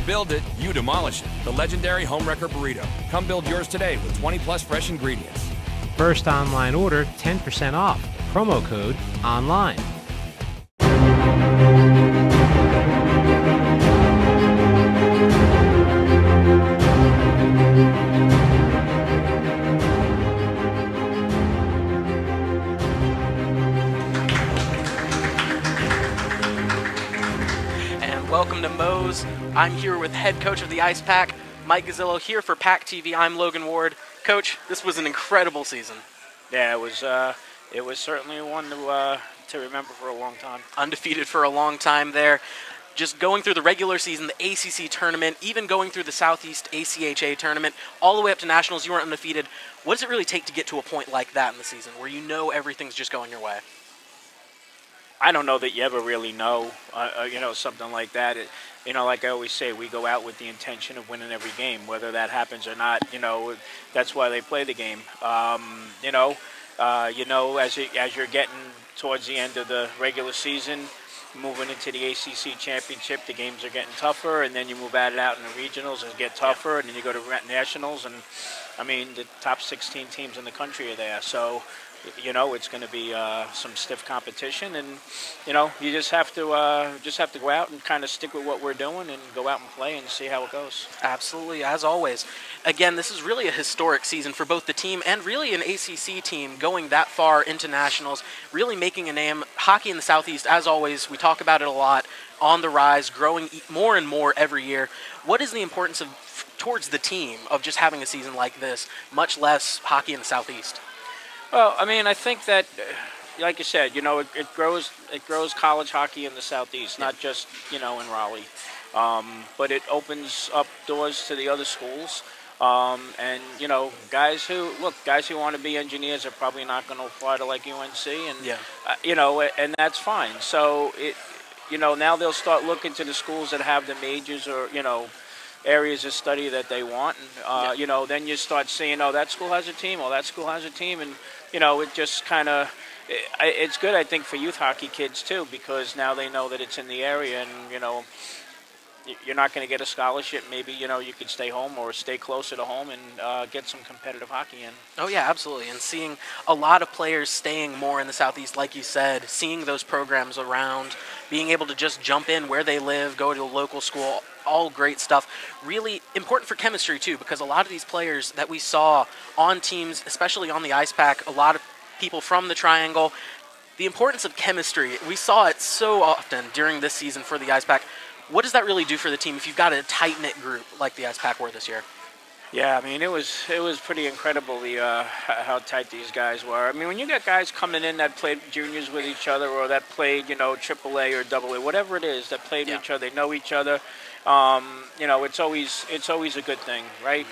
build it, you demolish it. The legendary Home Wrecker Burrito. Come build yours today with 20+ fresh ingredients. First online order, 10% off. Promo code ONLINE. Welcome to Moe's. I'm here with head coach of the Ice Pack, Mike Gazzillo, here for PackTV. I'm Logan Ward. Coach, this was an incredible season. Yeah, it was certainly one to remember for a long time. Undefeated for a long time there. Just going through the regular season, the ACC tournament, even going through the Southeast ACHA tournament, all the way up to nationals, you were undefeated. What does it really take to get to a point like that in the season, where you know everything's just going your way? I don't know that you ever really know, something like that. Like I always say, we go out with the intention of winning every game, whether that happens or not. That's why they play the game. As you're getting towards the end of the regular season, moving into the ACC championship, the games are getting tougher, and then you move out in the regionals and get tougher, and then you go to nationals, and the top 16 teams in the country are there. So, it's going to be some stiff competition, and you just have to go out and kind of stick with what we're doing and go out and play and see how it goes. Absolutely, as always. Again, this is really a historic season for both the team and really an ACC team going that far into nationals, really making a name. Hockey in the Southeast, as always, we talk about it a lot, on the rise, growing more and more every year. What is the importance towards the team of just having a season like this, much less hockey in the Southeast? Well, I think that, like you said, it grows college hockey in the Southeast, not just, in Raleigh. But it opens up doors to the other schools. And, guys who want to be engineers are probably not going to apply to like UNC. And, and that's fine. So, now they'll start looking to the schools that have the majors or, areas of study that they want. And, then you start seeing, that school has a team, that school has a team. And, it just kind of, it's good, I think, for youth hockey kids, too, because now they know that it's in the area and, you're not going to get a scholarship. Maybe, you could stay home or stay closer to home and get some competitive hockey in. Oh, yeah, absolutely. And seeing a lot of players staying more in the Southeast, like you said, seeing those programs around, being able to just jump in where they live, go to a local school, all great stuff. Really important for chemistry, too, because a lot of these players that we saw on teams, especially on the Ice Pack, a lot of people from the Triangle, the importance of chemistry, we saw it so often during this season for the Ice Pack. What does that really do for the team if you've got a tight-knit group like the Ice Pack were this year? Yeah, it was pretty incredible how tight these guys were. When you got guys coming in that played juniors with each other or that played, AAA or AA, whatever it is, that played with each other, they know each other. It's always a good thing, right?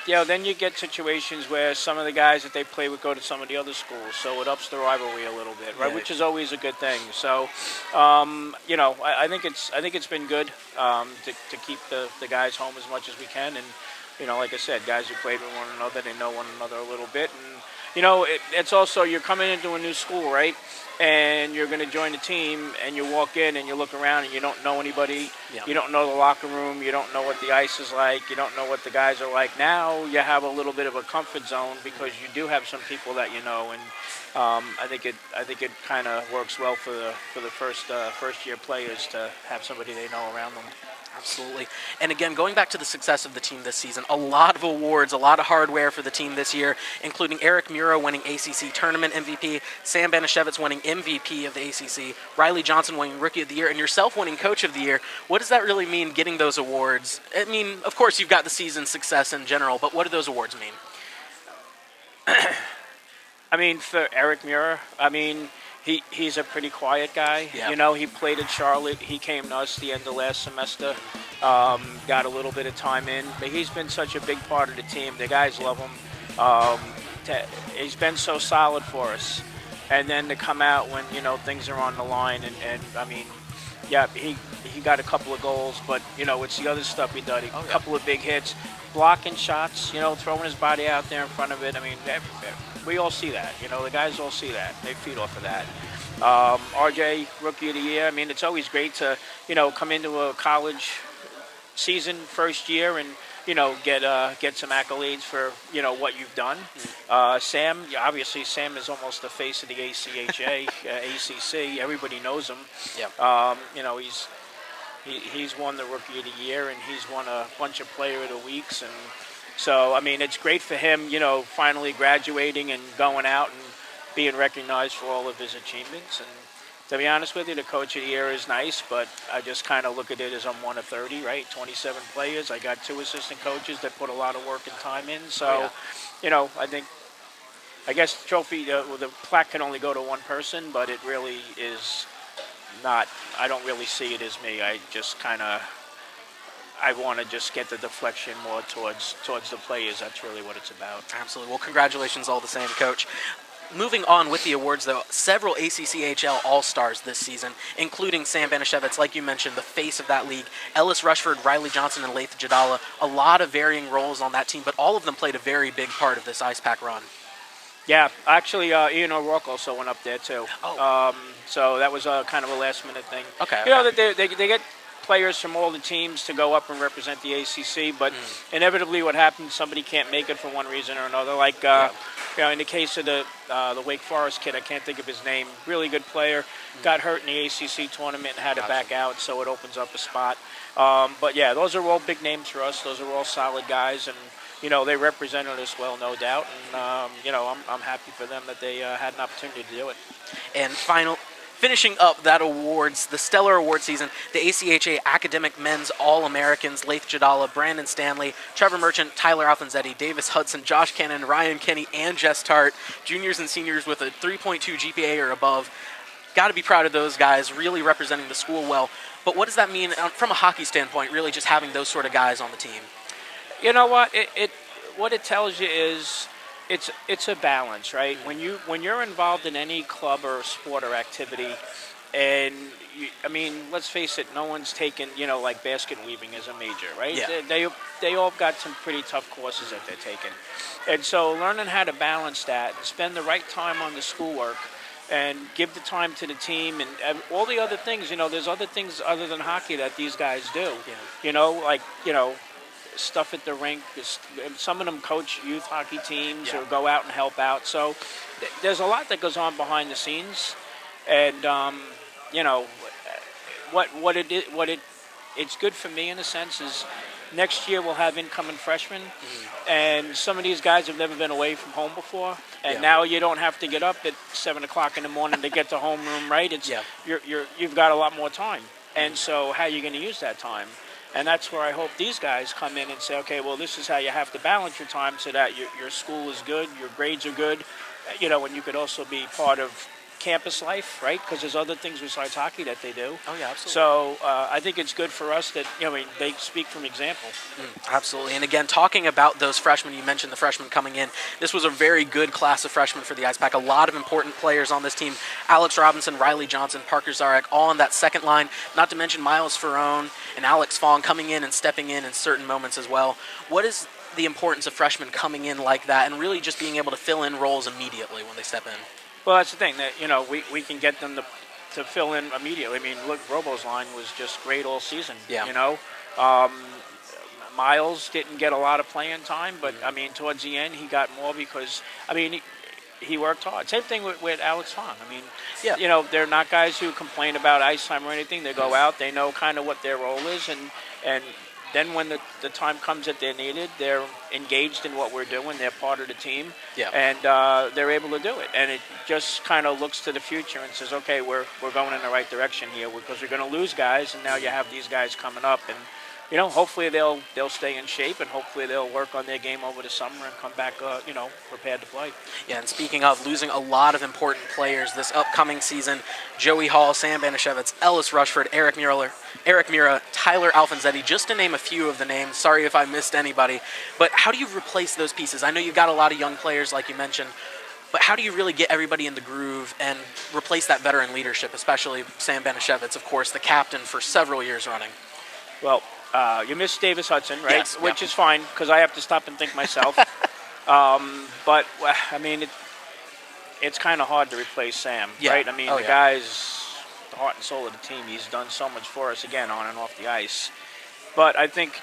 Then you get situations where some of the guys that they play with go to some of the other schools, so it ups the rivalry a little bit, right? Which is always a good thing. So, I think it's been good to keep the guys home as much as we can, and like I said, guys who played with one another, they know one another a little bit, and it's also you're coming into a new school, right? And you're going to join a team, and you walk in and you look around and you don't know anybody. Yeah. You don't know the locker room. You don't know what the ice is like. You don't know what the guys are like. Now you have a little bit of a comfort zone because you do have some people that you know, and I think it kind of works well for the first year players to have somebody they know around them. Absolutely. And again, going back to the success of the team this season, a lot of awards, a lot of hardware for the team this year, including Eric Muro winning ACC Tournament MVP, Sam Banashevitz winning MVP of the ACC, Riley Johnson winning Rookie of the Year, and yourself winning Coach of the Year. What does that really mean, getting those awards? Of course, you've got the season success in general, but what do those awards mean? For Eric Muro, he's a pretty quiet guy. Yeah. He played at Charlotte. He came to us the end of last semester, got a little bit of time in. But he's been such a big part of the team. The guys love him. He's been so solid for us. And then to come out when, things are on the line. He got a couple of goals, but, it's the other stuff he did. A couple of big hits, blocking shots, throwing his body out there in front of it. We all see that. The guys all see that. They feed off of that. RJ, Rookie of the Year. It's always great to, come into a college season, first year, and get some accolades for what you've done. Sam, obviously, Sam is almost the face of the ACHA, ACC. Everybody knows him. Yeah. He's won the Rookie of the Year, and he's won a bunch of Player of the Weeks, and so I mean it's great for him, finally graduating and going out and being recognized for all of his achievements. And to be honest with you, the Coach of the Year is nice, but I just kind of look at it as I'm one of 30, right? 27 players. I got 2 assistant coaches that put a lot of work and time in. So, I guess the trophy, the plaque can only go to one person, but it really is not. I don't really see it as me. I just I want to just get the deflection more towards the players. That's really what it's about. Absolutely. Well, congratulations all the same, Coach. Moving on with the awards, though, several ACCHL All-Stars this season, including Sam Banashevitz, like you mentioned, the face of that league, Ellis Rushford, Riley Johnson, and Laith Jadala. A lot of varying roles on that team, but all of them played a very big part of this Ice Pack run. Yeah, actually, Ian O'Rourke also went up there, too. Oh. So that was kind of a last-minute thing. Okay. That they get players from all the teams to go up and represent the ACC, but inevitably what happens, somebody can't make it for one reason or another. Like, in the case of the Wake Forest kid, I can't think of his name, really good player, got hurt in the ACC tournament and had to back out, so it opens up a spot. But yeah, those are all big names for us. Those are all solid guys, and they represented us well, no doubt. And I'm happy for them that they had an opportunity to do it. And finishing up that awards, the stellar award season, the ACHA Academic Men's All-Americans, Laith Jadala, Brandon Stanley, Trevor Merchant, Tyler Alfonzetti, Davis Hudson, Josh Cannon, Ryan Kenny, and Jess Tart, juniors and seniors with a 3.2 GPA or above. Got to be proud of those guys, really representing the school well. But what does that mean from a hockey standpoint, really just having those sort of guys on the team? You know what? What it tells you is it's a balance, right? When you're involved in any club or sport or activity, and let's face it, no one's taken like basket weaving as a major, right? Yeah. They all got some pretty tough courses that they're taking, and so learning how to balance that and spend the right time on the schoolwork and give the time to the team and all the other things. There's other things other than hockey that these guys do. Yeah. Stuff at the rink. Some of them coach youth hockey teams or go out and help out. So there's a lot that goes on behind the scenes, and it's good for me in a sense is next year we'll have incoming freshmen, and some of these guys have never been away from home before, and now you don't have to get up at 7 o'clock in the morning to get to homeroom, right? You've got a lot more time, and so how are you going to use that time? And that's where I hope these guys come in and say, okay, well, this is how you have to balance your time so that your school is good, your grades are good, and you could also be part of campus life, right? Because there's other things besides hockey that they do. Oh, yeah, absolutely. So I think it's good for us that, they speak from example. Absolutely. And again, talking about those freshmen, you mentioned the freshmen coming in. This was a very good class of freshmen for the Ice Pack. A lot of important players on this team. Alex Robinson, Riley Johnson, Parker Zarek, all on that second line. Not to mention Miles Ferrone and Alex Fong coming in and stepping in certain moments as well. What is the importance of freshmen coming in like that and really just being able to fill in roles immediately when they step in? Well, that's the thing, that we can get them to fill in immediately. Look, Robo's line was just great all season. Yeah. Miles didn't get a lot of playing time, but towards the end he got more because he worked hard. Same thing with Alex Fong. They're not guys who complain about ice time or anything. They go out, they know kind of what their role is, and then when the time comes that they're needed, they're engaged in what we're doing. They're part of the team, and they're able to do it. And it just kind of looks to the future and says, okay, we're going in the right direction here because we're going to lose guys, and now you have these guys coming up. And, hopefully they'll stay in shape, and hopefully they'll work on their game over the summer and come back, prepared to play. Yeah, and speaking of losing a lot of important players this upcoming season, Joey Hall, Sam Banashevitz, Ellis Rushford, Eric Mura, Tyler Alfonzetti, just to name a few of the names. Sorry if I missed anybody. But how do you replace those pieces? I know you've got a lot of young players, like you mentioned, but how do you really get everybody in the groove and replace that veteran leadership, especially Sam Banashevitz, of course, the captain for several years running? Well, you missed Davis Hudson, right? Yes, which is fine because I have to stop and think myself. But it's kind of hard to replace Sam, right? The guy's the heart and soul of the team. He's done so much for us, again, on and off the ice. but I think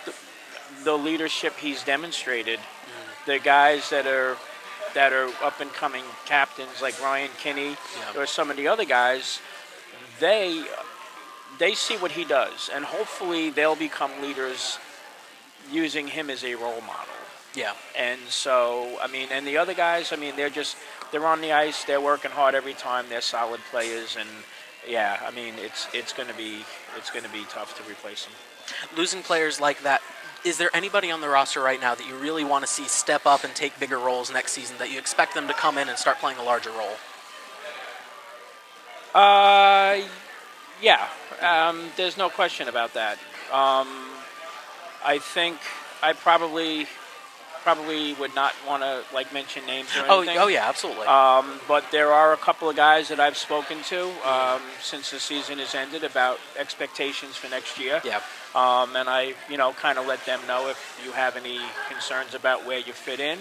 the leadership he's demonstrated, the guys that are up and coming captains like Ryan Kinney or some of the other guys, they see what he does, and hopefully they'll become leaders using him as a role model. Yeah. And so, I mean, and the other guys, I mean, they're on the ice, they're working hard every time, they're solid players, and yeah, I mean, it's going to be tough to replace them. Losing players like that, is there anybody on the roster right now that you really want to see step up and take bigger roles next season, that you expect them to come in and start playing a larger role? Yeah. There's no question about that. I think I probably would not want to mention names or anything. Oh yeah, absolutely. But there are a couple of guys that I've spoken to since the season has ended about expectations for next year. Yeah. And I, kind of let them know if you have any concerns about where you fit in.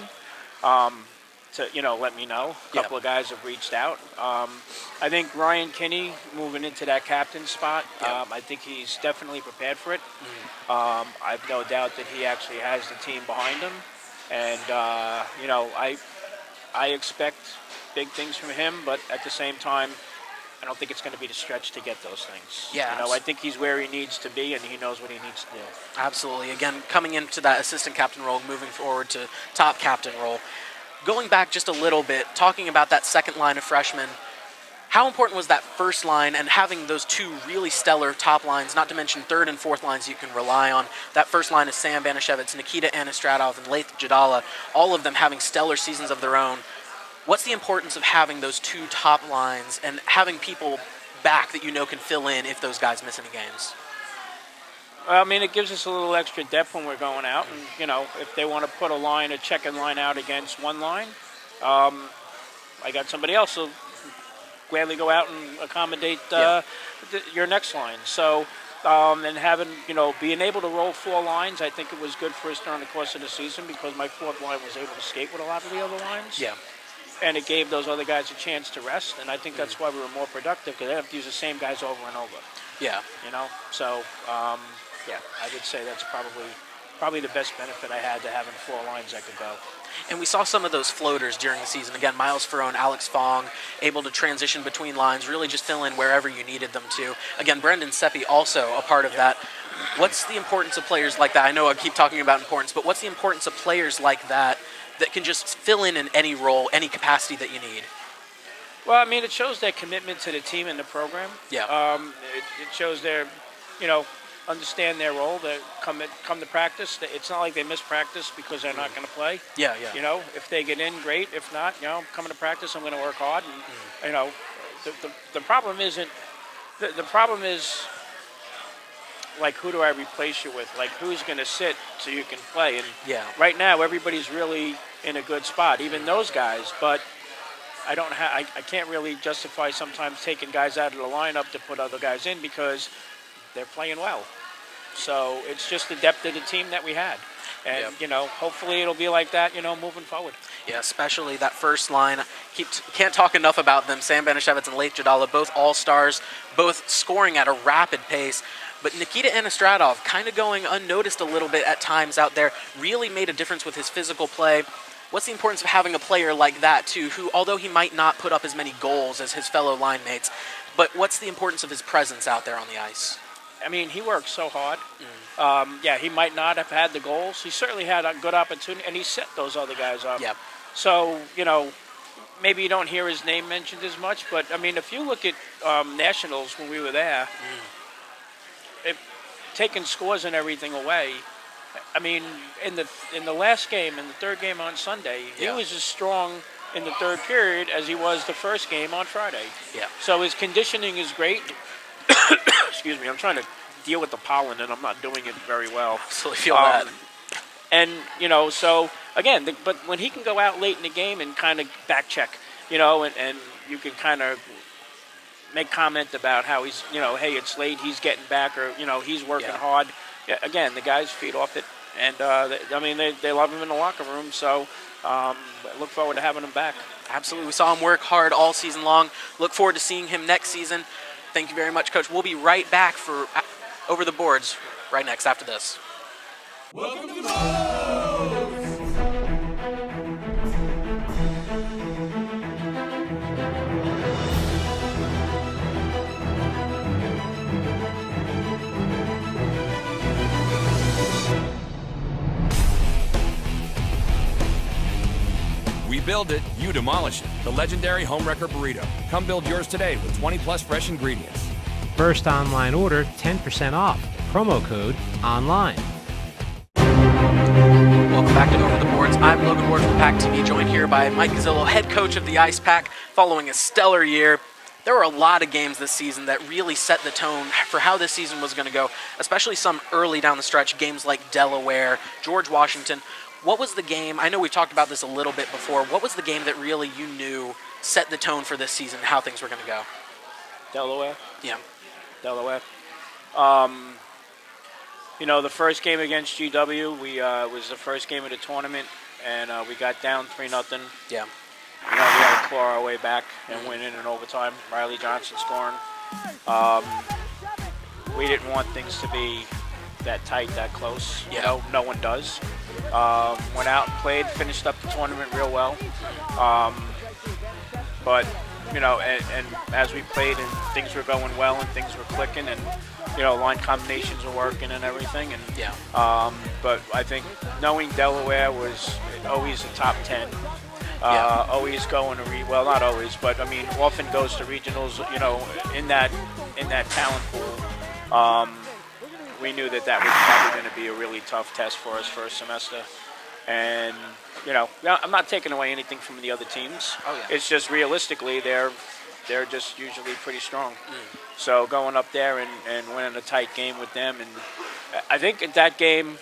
To let me know. A couple of guys have reached out. I think Ryan Kinney moving into that captain spot. I think he's definitely prepared for it. I've no doubt that he actually has the team behind him, and I expect big things from him. But at the same time, I don't think it's going to be the stretch to get those things. Yeah. I think he's where he needs to be, and he knows what he needs to do. Absolutely. Again, coming into that assistant captain role, moving forward to top captain role. Going back just a little bit, talking about that second line of freshmen, how important was that first line and having those two really stellar top lines, not to mention third and fourth lines you can rely on? That first line is Sam Banashevitz, Nikita Anastratov, and Leith Jadala, all of them having stellar seasons of their own. What's the importance of having those two top lines and having people back that can fill in if those guys miss any games? Well, I mean, it gives us a little extra depth when we're going out. And, if they want to put a checking line out against one line, I got somebody else who'll gladly go out and accommodate your next line. So, and having, being able to roll four lines, I think it was good for us during the course of the season because my fourth line was able to skate with a lot of the other lines. Yeah. And it gave those other guys a chance to rest, and I think that's why we were more productive because they have to use the same guys over and over. Yeah. So, yeah, I would say that's probably the best benefit I had to having four lines that could go. And we saw some of those floaters during the season. Again, Miles Ferrone, Alex Fong, able to transition between lines, really just fill in wherever you needed them to. Again, Brendan Seppi also a part of that. What's the importance of players like that? I know I keep talking about importance, but what's the importance of players like that can just fill in any role, any capacity that you need? Well, I mean, it shows their commitment to the team and the program. Yeah. It shows their, understand their role. They come to practice. It's not like they miss practice because they're not going to play. Yeah. If they get in, great. If not, I'm coming to practice. I'm going to work hard. And the problem isn't. The problem is, who do I replace you with? Who's going to sit so you can play? And right now, everybody's really in a good spot, even those guys. But I can't really justify sometimes taking guys out of the lineup to put other guys in because they're playing well. So it's just the depth of the team that we had. And, hopefully it'll be like that, moving forward. Yeah, especially that first line. Can't talk enough about them. Sam Banashevitz and Leith Jadala, both all-stars, both scoring at a rapid pace. But Nikita Anastratov kind of going unnoticed a little bit at times out there, really made a difference with his physical play. What's the importance of having a player like that, too, who, although he might not put up as many goals as his fellow line mates, but what's the importance of his presence out there on the ice? I mean, he works so hard. He might not have had the goals. He certainly had a good opportunity, and he set those other guys up. Yep. So, maybe you don't hear his name mentioned as much, but, I mean, if you look at Nationals when we were there, taking scores and everything away, I mean, in the last game, in the third game on Sunday, he was as strong in the third period as he was the first game on Friday. Yeah. So his conditioning is great. Excuse me, I'm trying to deal with the pollen and I'm not doing it very well. So I feel that. And, so again, but when he can go out late in the game and kind of back check, and you can kind of make comment about how he's, hey, it's late, he's getting back, or, he's working hard. Yeah, again, the guys feed off it. And, they love him in the locker room, so I look forward to having him back. Absolutely. We saw him work hard all season long. Look forward to seeing him next season. Thank you very much, Coach. We'll be right back for Over the Boards right next after this. We build it, you demolish it. The legendary Homewrecker Burrito. Come build yours today with 20 plus fresh ingredients. First online order, 10% off. Promo code ONLINE. Welcome back to Over the Boards. I'm Logan Ward from PackTV, joined here by Mike Gazzillo, head coach of the Ice Pack, following a stellar year. There were a lot of games this season that really set the tone for how this season was going to go, especially some early down the stretch, games like Delaware, George Washington. What was the game, I know we talked about this a little bit before, what was the game that really you knew set the tone for this season, how things were going to go? Delaware. Yeah. Delaware. The first game against GW, we was the first game of the tournament, and we got down 3-0. Yeah. We had to claw our way back and win in overtime. Riley Johnson scoring. We didn't want things to be that tight, that close. Yeah. No one does. Went out and played, finished up the tournament real well. But and as we played and things were going well and things were clicking and line combinations were working and everything. And Yeah. But I think knowing Delaware was always a top 10. Yeah. Always going to well, not always, but I mean, often goes to regionals. In that talent pool, we knew that was probably going to be a really tough test for us first semester. And I'm not taking away anything from the other teams. Oh, yeah. It's just realistically they're just usually pretty strong. So going up there and winning a tight game with them, and I think at that game,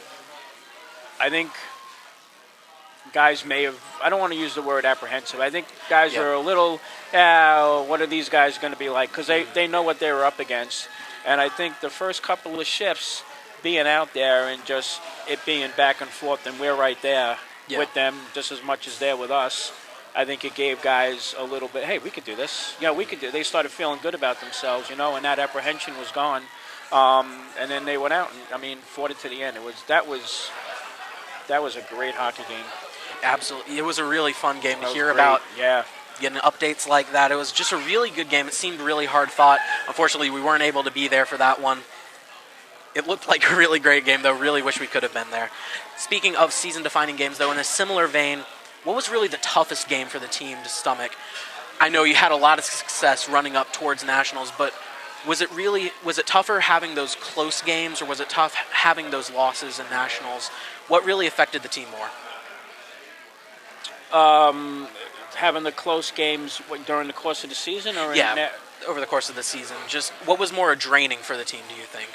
guys may have, I don't want to use the word apprehensive. I think guys are a little, what are these guys going to be like? Because they know what they were up against. And I think the first couple of shifts, being out there and just it being back and forth, and we're right there with them just as much as they're with us, I think it gave guys a little bit, hey, we could do this. We could do it. They started feeling good about themselves, and that apprehension was gone. And then they went out and, fought it to the end. That was a great hockey game. Absolutely. It was a really fun game to hear great. about. Yeah. Getting updates like that. It was just a really good game. It seemed really hard fought. Unfortunately, we weren't able to be there for that one. It looked like a really great game, though. Really wish we could have been there. Speaking of season-defining games, though, in a similar vein, what was really the toughest game for the team to stomach? I know you had a lot of success running up towards nationals, but was it tougher having those close games, or was it tough having those losses in nationals? What really affected the team more? Having the close games during the course of the season, or over the course of the season. Just what was more draining for the team, do you think?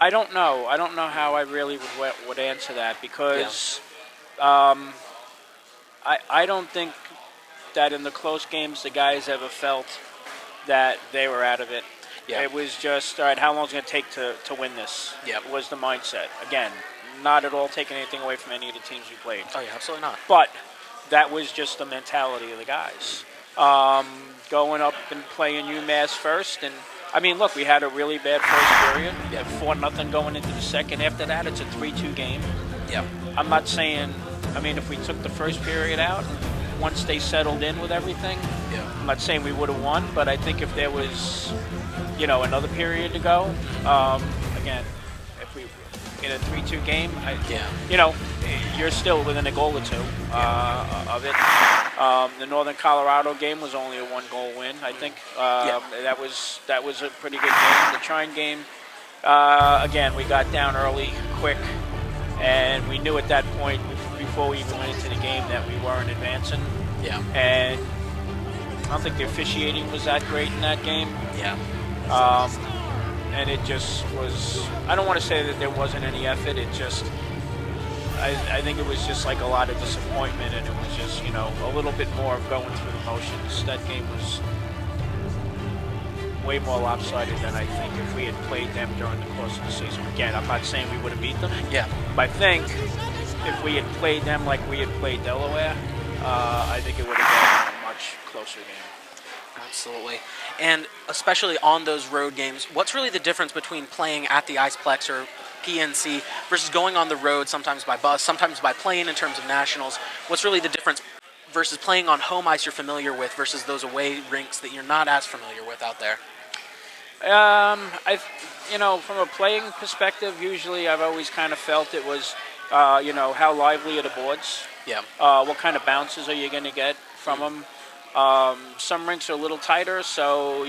I don't know. I don't know how I really would answer that, because I don't think that in the close games the guys ever felt that they were out of it. Yeah. It was just, all right, how long is it going to take to win this? Yeah. Was the mindset. Again, not at all taking anything away from any of the teams we played. Oh, yeah, absolutely not. But that was just the mentality of the guys. Going up and playing UMass first, and look, we had a really bad first period. Yeah. 4-0 going into the second. After that, it's a 3-2 game. Yeah. I'm not saying, if we took the first period out, once they settled in with everything, I'm not saying we would have won, but I think if there was, another period to go, again, if we in a 3-2 game, you're still within a goal or two of it. The Northern Colorado game was only a 1-goal win, I think. That was a pretty good game. The Trine game, again, we got down early, quick, and we knew at that point, before we even went into the game, that we weren't advancing. Yeah. And I don't think the officiating was that great in that game. Yeah. And it just was, I don't want to say that there wasn't any effort, it just, I think it was just like a lot of disappointment, and it was just, a little bit more of going through the motions. That game was way more lopsided than I think if we had played them during the course of the season. Again, I'm not saying we would have beat them. Yeah. But I think if we had played them like we had played Delaware, I think it would have been a much closer game. Absolutely. And especially on those road games, what's really the difference between playing at the Iceplex or PNC versus going on the road, sometimes by bus, sometimes by plane in terms of nationals? What's really the difference versus playing on home ice you're familiar with versus those away rinks that you're not as familiar with out there? From a playing perspective, usually I've always kind of felt it was, how lively are the boards? Yeah. What kind of bounces are you going to get from them? Some rinks are a little tighter, so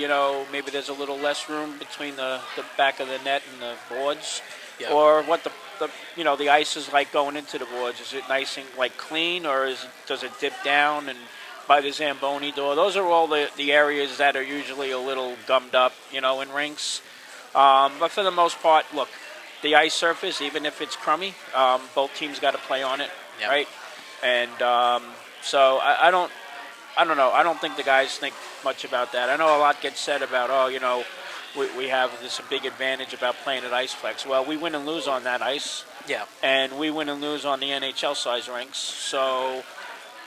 maybe there's a little less room between the back of the net and the boards. Yeah. Or what the ice is like going into the boards. Is it nice and like clean, or does it dip down and by the Zamboni door? Those are all the areas that are usually a little gummed up, in rinks. But for the most part, look, the ice surface, even if it's crummy, both teams got to play on it, Yeah. right? And so I don't know. I don't think the guys think much about that. I know a lot gets said about, we have this big advantage about playing at Iceplex. Well, we win and lose on that ice. Yeah. And we win and lose on the NHL size rinks. So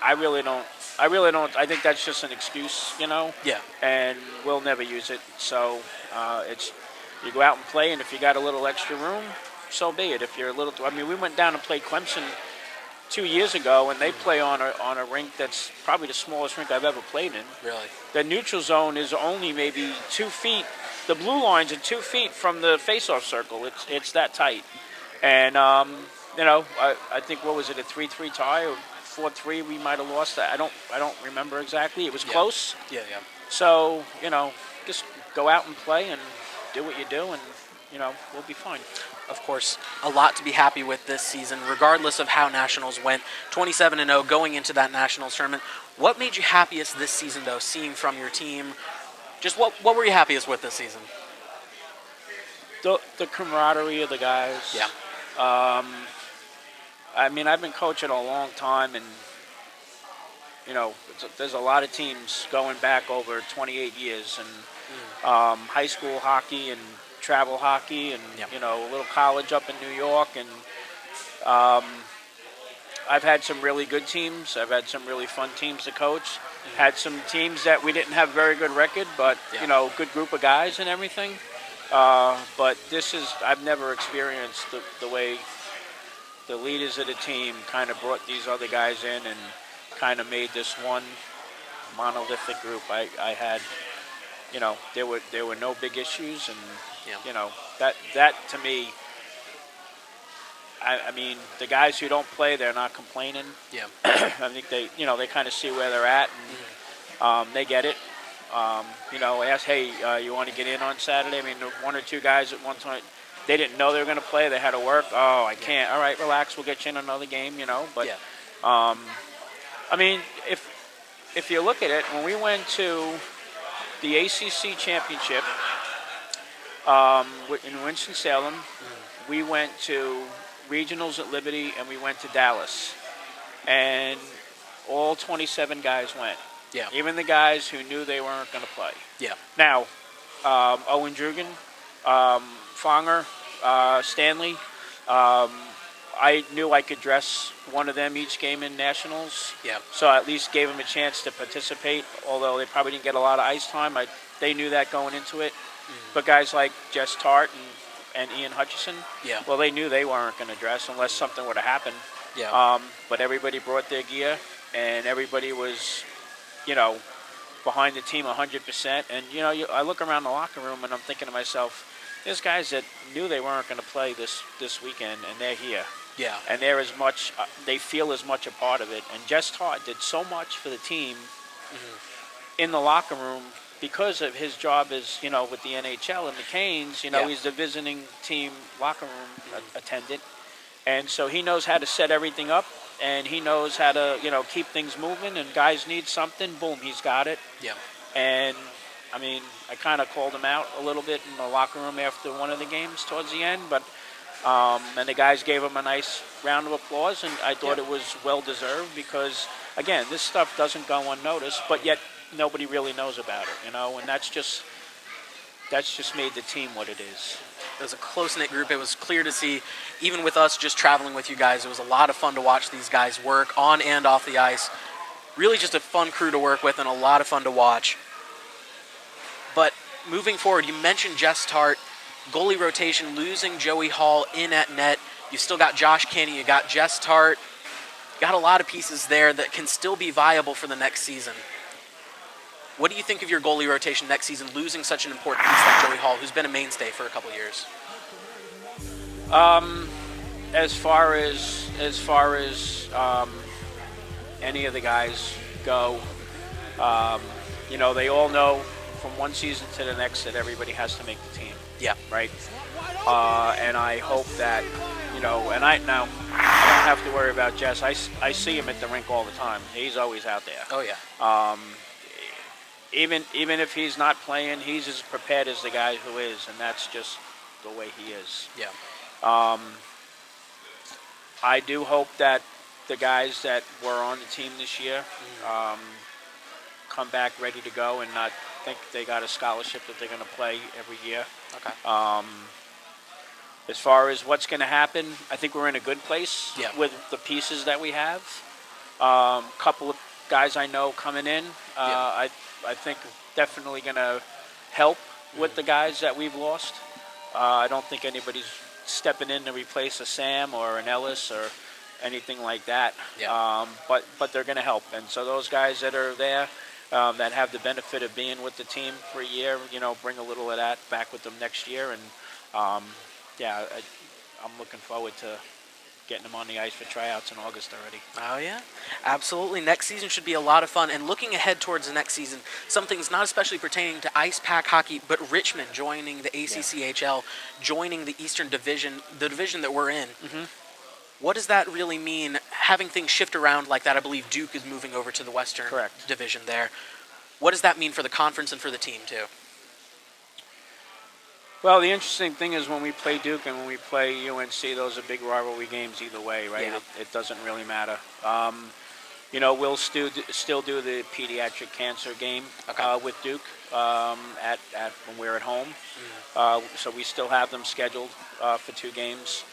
I really don't. I think that's just an excuse, Yeah. And we'll never use it. So you go out and play, and if you got a little extra room, so be it. If you're a little, we went down and played Clemson 2 years ago, and they play on a rink that's probably the smallest rink I've ever played in. Really? The neutral zone is only maybe 2 feet. The blue lines are 2 feet from the face-off circle. It's that tight. And I think, what was it, a 3-3 tie or 4-3? We might have lost that. I don't remember exactly. It was close. Yeah. So just go out and play and do what you do, and we'll be fine. Of course, a lot to be happy with this season, regardless of how Nationals went. 27-0 going into that Nationals tournament. What made you happiest this season, though, seeing from your team? Just what were you happiest with this season? The camaraderie of the guys. Yeah. I've been coaching a long time, and there's a lot of teams going back over 28 years, and high school hockey and travel hockey, and a little college up in New York, and I've had some really good teams. I've had some really fun teams to coach. Had some teams that we didn't have very good record, but good group of guys and everything. But I've never experienced the way the leaders of the team kind of brought these other guys in and kind of made this one monolithic group. I had, there were no big issues, and that to me, I mean, the guys who don't play, they're not complaining. Yeah. I think they kind of see where they're at, and they get it. Ask, hey, you want to get in on Saturday? I mean, one or two guys at one time, they didn't know they were going to play. They had to work. Oh, I can't. All right, relax. We'll get you in another game, But, I mean, if you look at it, when we went to the ACC championship in Winston-Salem, we went to regionals at Liberty, and we went to Dallas. And all 27 guys went. Yeah. Even the guys who knew they weren't going to play. Yeah. Now, Owen Drugan, Fonger, Stanley, I knew I could dress one of them each game in Nationals. Yeah. So I at least gave them a chance to participate, although they probably didn't get a lot of ice time. They knew that going into it. But guys like Jess Tart and Ian Hutchison, well, they knew they weren't going to dress unless something would have happened. Yeah. But everybody brought their gear, and everybody was, behind the team 100%. And, I look around the locker room, and I'm thinking to myself, there's guys that knew they weren't going to play this weekend, and they're here. Yeah. And they're they feel as much a part of it. And Jess Tart did so much for the team in the locker room because of his job as, with the NHL and the Canes. He's the visiting team locker room attendant. And so he knows how to set everything up, and he knows how to, keep things moving. And guys need something, boom, he's got it. Yeah. And, I mean, I kind of called him out a little bit in the locker room after one of the games towards the end, but and the guys gave him a nice round of applause, and I thought it was well-deserved because, again, this stuff doesn't go unnoticed, but yet nobody really knows about it, and that's just made the team what it is. It was a close-knit group. It was clear to see, even with us just traveling with you guys, it was a lot of fun to watch these guys work on and off the ice. Really just a fun crew to work with and a lot of fun to watch. But moving forward, you mentioned Jess Tart, goalie rotation, losing Joey Hall in at net. You still got Josh Kinney, you got Jess Tart. Got a lot of pieces there that can still be viable for the next season. What do you think of your goalie rotation next season, losing such an important piece like Joey Hall, who's been a mainstay for a couple years? As far as any of the guys go, they all know from one season to the next that everybody has to make the team. Yeah. Right. And I hope that, and I don't have to worry about Jess. I see him at the rink all the time. He's always out there. Oh yeah. Even if he's not playing, he's as prepared as the guy who is, and that's just the way he is. Yeah. I do hope that the guys that were on the team this year come back ready to go and not think they got a scholarship that they're going to play every year. Okay. As far as what's going to happen, I think we're in a good place Yeah. with the pieces that we have. Couple of guys I know coming in, I think definitely going to help with the guys that we've lost. I don't think anybody's stepping in to replace a Sam or an Ellis or anything like that. Yeah. But they're going to help. And so those guys that are there that have the benefit of being with the team for a year, bring a little of that back with them next year. And, I'm looking forward to getting them on the ice for tryouts in August already. Oh, yeah. Absolutely. Next season should be a lot of fun. And looking ahead towards the next season, something's not especially pertaining to ice pack hockey, but Richmond joining the ACCHL, joining the Eastern Division, the division that we're in. Mm-hmm. What does that really mean, having things shift around like that? I believe Duke is moving over to the Western Correct. Division there. What does that mean for the conference and for the team, too? Well, the interesting thing is when we play Duke and when we play UNC, those are big rivalry games either way, right? Yeah. It doesn't really matter. We'll still do the pediatric cancer game with Duke at when we're at home. So we still have them scheduled for 2 games.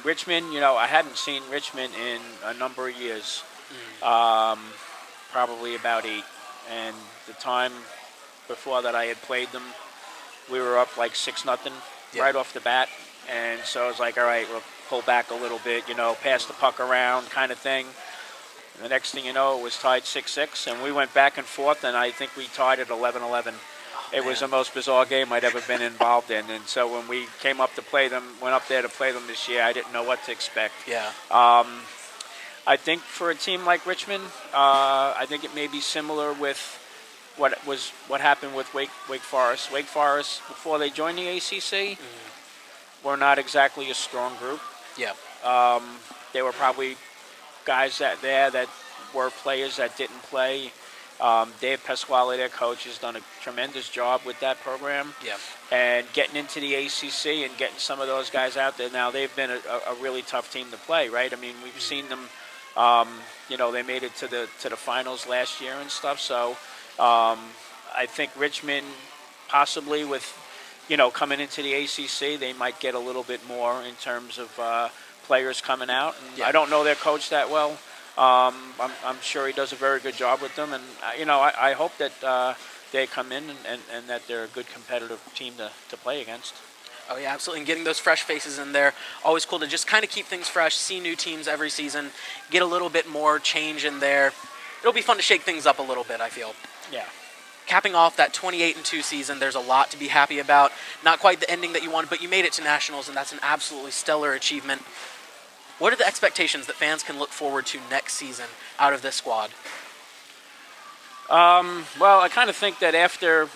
Richmond, I hadn't seen Richmond in a number of years, probably about 8. And the time before that I had played them, we were up like 6-0 right off the bat. And so I was like, all right, we'll pull back a little bit, pass the puck around kind of thing. And the next thing you know, it was tied 6-6, and we went back and forth, and I think we tied at 11-11. It was the most bizarre game I'd ever been involved in. And so when we came up to play them, went up there to play them this year, I didn't know what to expect. Yeah. I think for a team like Richmond, I think it may be similar with what happened with Wake Forest. Wake Forest, before they joined the ACC, were not exactly a strong group. Yeah. There were probably guys that were players that didn't play. Dave Pasquale, their coach, has done a tremendous job with that program. Yeah. And getting into the ACC and getting some of those guys out there. Now, they've been a really tough team to play, right? I mean, we've seen them, they made it to the finals last year and stuff. So I think Richmond, possibly with, coming into the ACC, they might get a little bit more in terms of players coming out. And I don't know their coach that well. I'm sure he does a very good job with them, and I hope that they come in and that they're a good competitive team to play against. Oh yeah, absolutely. And getting those fresh faces in there, always cool to just kind of keep things fresh, see new teams every season, get a little bit more change in there. It'll be fun to shake things up a little bit, I feel. Yeah. Capping off that 28-2 season, there's a lot to be happy about. Not quite the ending that you wanted, but you made it to nationals, and that's an absolutely stellar achievement. What are the expectations that fans can look forward to next season out of this squad? Well, I kind of think that after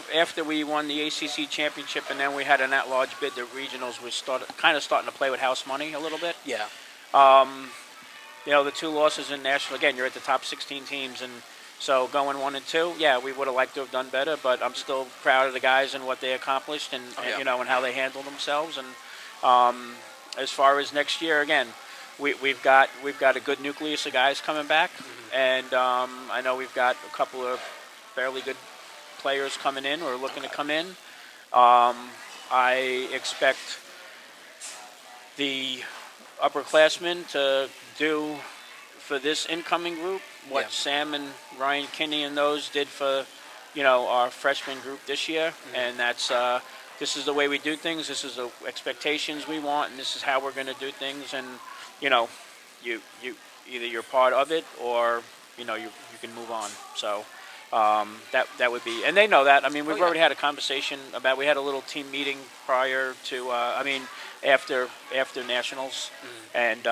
we won the ACC championship and then we had an at-large bid, the regionals were starting to play with house money a little bit. Yeah. The 2 losses in national, again, you're at the top 16 teams, and so going 1-2, yeah, we would have liked to have done better, but I'm still proud of the guys and what they accomplished and and how they handled themselves. And as far as next year, again, we've got a good nucleus of guys coming back, and I know we've got a couple of fairly good players coming in or looking to come in. I expect the upperclassmen to do for this incoming group what Sam and Ryan Kinney and those did for our freshman group this year, and that's this is the way we do things. This is the expectations we want, and this is how we're going to do things. And you either you're part of it or you can move on. So that would be, and they know that. I mean, we've already had a conversation about. We had a little team meeting prior to. After nationals, and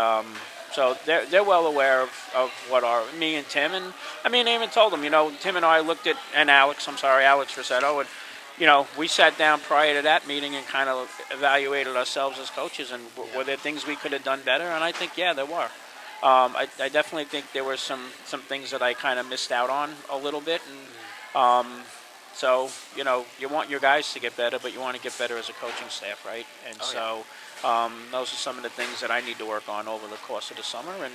so they're well aware of what me and Tim, and I even told them. Tim and I looked at, and Alex Rossetto, and we sat down prior to that meeting and kind of evaluated ourselves as coaches, and were there things we could have done better? And I think there were. I definitely think there were some things that I kind of missed out on a little bit, and so you want your guys to get better, but you want to get better as a coaching staff, right? And those are some of the things that I need to work on over the course of the summer, and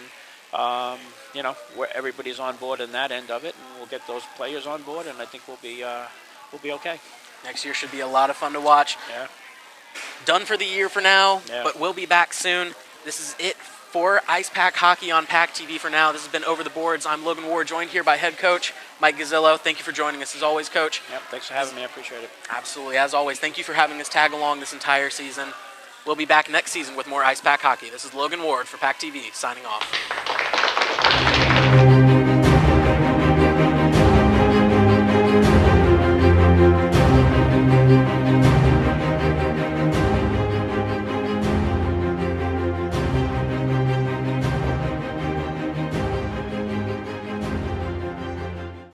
where everybody's on board in that end of it, and we'll get those players on board, and I think we'll be okay. Next year should be a lot of fun to watch. Yeah. Done for the year for now, Yeah. but we'll be back soon. This is it for Ice Pack Hockey on PackTV for now. This has been Over the Boards. I'm Logan Ward, joined here by head coach Mike Gazzillo. Thank you for joining us as always, Coach. Yep, thanks for having me. I appreciate it. Absolutely, as always. Thank you for having us tag along this entire season. We'll be back next season with more Ice Pack Hockey. This is Logan Ward for PackTV, signing off.